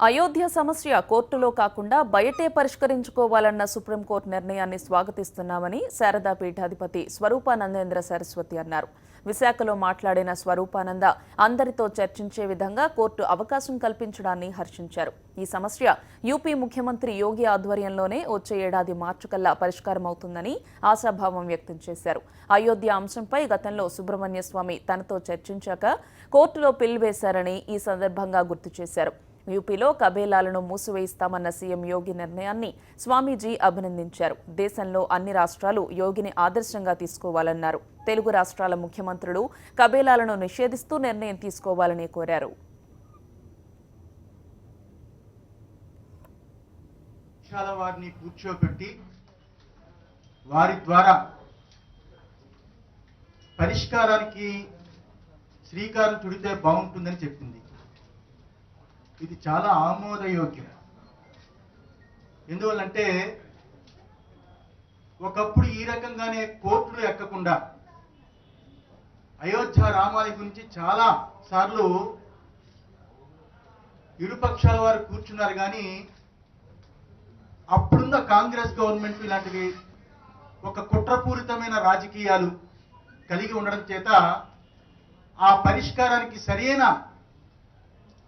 అయోధ్య సమస్య కోర్టులో కాకుండా బయటే పరిష్కరించుకోవాలన్న సుప్రీంకోర్టు నిర్ణయాన్ని స్వాగతిస్తున్నామని శారదా పీఠాధిపతి స్వరూపానందేంద్ర సరస్వతి అన్నారు. విశాఖలో మాట్లాడిన స్వరూపానంద అందరితో చర్చించే విధంగా కోర్టు అవకాశం కల్పించడాన్ని హర్షించారు. ఈ సమస్య యూపీ ముఖ్యమంత్రి యోగి ఆధ్వర్యంలోనే వచ్చే ఏడాది మార్చి కల్లా పరిష్కారమవుతుందని ఆశాభావం వ్యక్తం చేశారు. అయోధ్య అంశంపై గతంలో సుబ్రహ్మణ్య స్వామి తనతో చర్చించాక కోర్టులో పిల్ వేశారని ఈ సందర్భంగా గుర్తు చేశారు. యూపీలో కబేలాలను మూసివేయిస్తామన్న సీఎం యోగి నిర్ణయాన్ని స్వామీజీ అభినందించారు. దేశంలో అన్ని రాష్ట్రాలు యోగిని ఆదర్శంగా తీసుకోవాలన్నారు. తెలుగు రాష్ట్రాల ముఖ్యమంత్రులు కబేలాలను నిషేధిస్తూ నిర్ణయం తీసుకోవాలని కోరారు. వారిని కూర్చోబెట్టి వారి ద్వారా పరిష్కారానికి శ్రీకారం చుడితే బాగుంటుందని చెప్పింది. ఇది చాలా ఆమోదయోగ్యం. ఎందువల్లంటే ఒకప్పుడు ఈ రకంగానే కోర్టులు ఎక్కకుండా అయోధ్య రామాలయం గురించి చాలా సార్లు ఇరుపక్షాల వారు కూర్చున్నారు. కానీ అప్పుడున్న కాంగ్రెస్ గవర్నమెంట్ ఇలాంటివి ఒక కుట్రపూరితమైన రాజకీయాలు కలిగి ఉండడం చేత ఆ పరిష్కారానికి సరైన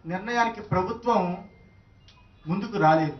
నిర్ణయానికి ప్రభుత్వం ముందుకు రాలేదు.